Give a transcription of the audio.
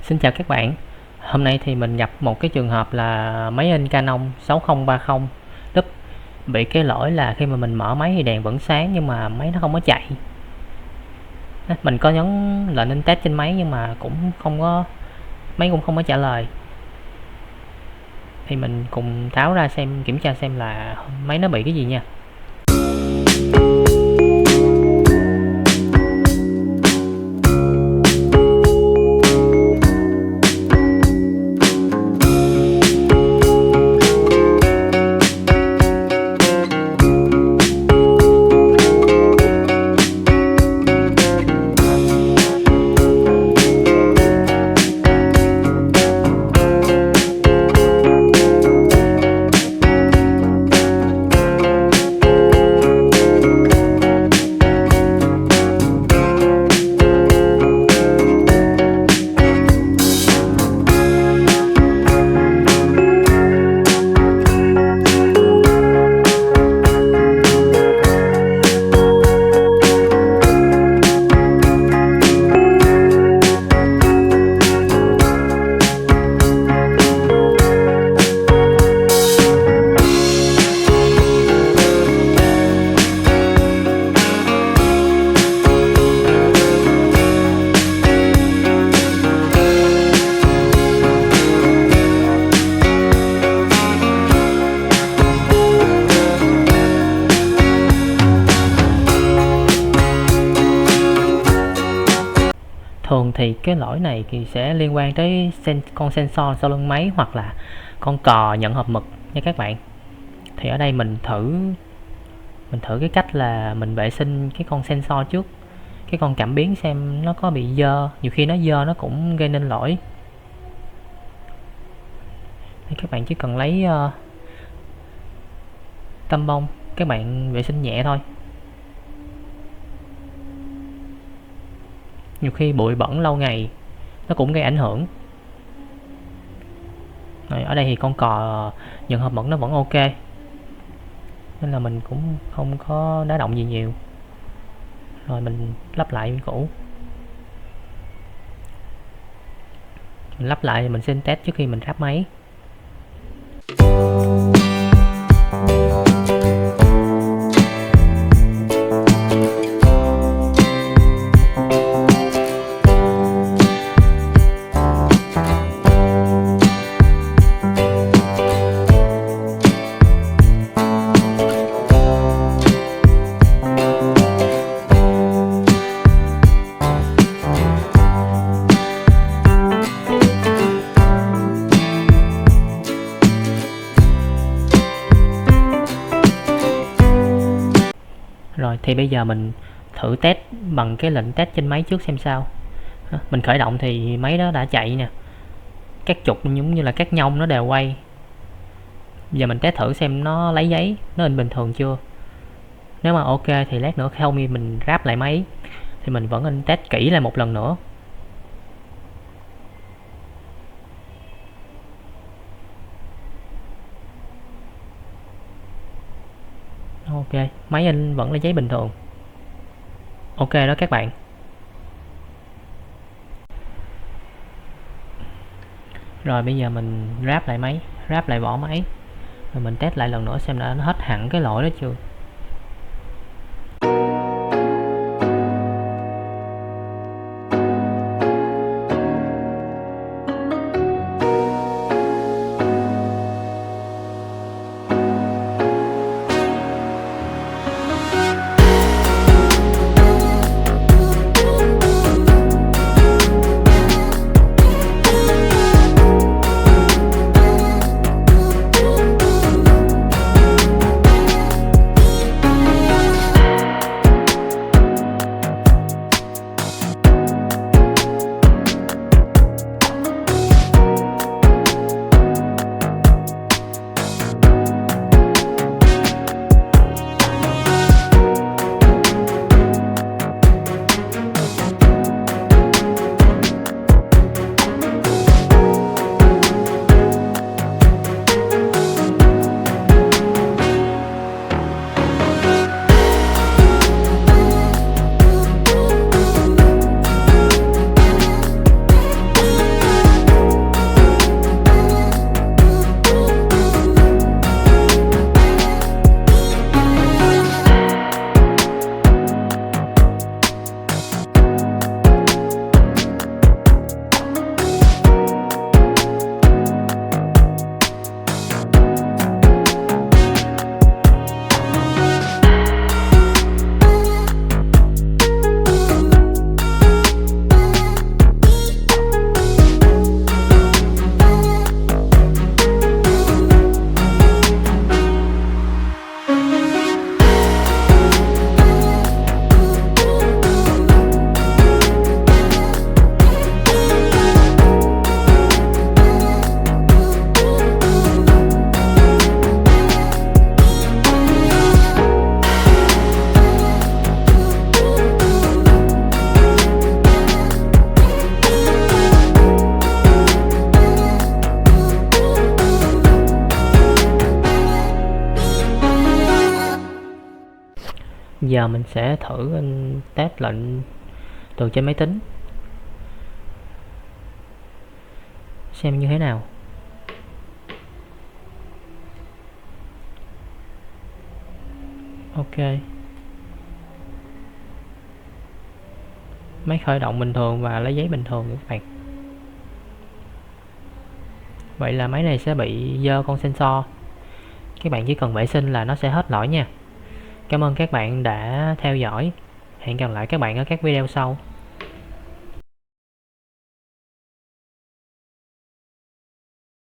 Xin chào các bạn. Hôm nay thì mình gặp một cái trường hợp là máy in Canon 6030 lúp bị cái lỗi là khi mà mình mở máy thì đèn vẫn sáng nhưng mà máy nó không có chạy. Mình có nhấn lệnh in test trên máy nhưng mà cũng không có, máy cũng không có trả lời. Thì mình cùng tháo ra xem, kiểm tra xem là máy nó bị cái gì nha. Thường thì cái lỗi này thì sẽ liên quan tới con sensor sau lưng máy hoặc là con cò nhận hộp mực nha các bạn. Thì ở đây mình thử cái cách là mình vệ sinh cái con sensor trước, cái con cảm biến xem nó có bị dơ, nhiều khi nó dơ nó cũng gây nên lỗi. Thì các bạn chỉ cần lấy tăm bông, các bạn vệ sinh nhẹ thôi. Nhiều khi bụi bẩn lâu ngày nó cũng gây ảnh hưởng. Rồi, ở đây thì con cò nhận hộp mật nó vẫn ok nên là mình cũng không có đá động gì nhiều. Rồi mình lắp lại như cũ. Mình lắp lại thì mình xin test trước khi mình ráp máy. Rồi thì bây giờ mình thử test bằng cái lệnh test trên máy trước xem sao. Mình khởi động thì máy đó đã chạy nè, các trục giống như là các nhông nó đều quay. Giờ mình test thử xem nó lấy giấy, nó in bình thường chưa. Nếu mà ok thì lát nữa khi mình ráp lại máy thì mình vẫn in test kỹ lại một lần nữa. Ok, máy in vẫn là giấy bình thường. Ok đó các bạn. Rồi bây giờ mình ráp lại máy, ráp lại vỏ máy. Rồi mình test lại lần nữa xem đã nó hết hẳn cái lỗi đó chưa. Giờ mình sẽ thử test lệnh từ trên máy tính xem như thế nào. Ok, máy khởi động bình thường và lấy giấy bình thường các bạn. Vậy là máy này sẽ bị dơ con sensor. Các bạn chỉ cần vệ sinh là nó sẽ hết lỗi nha. Cảm ơn các bạn đã theo dõi. Hẹn gặp lại các bạn ở các video sau.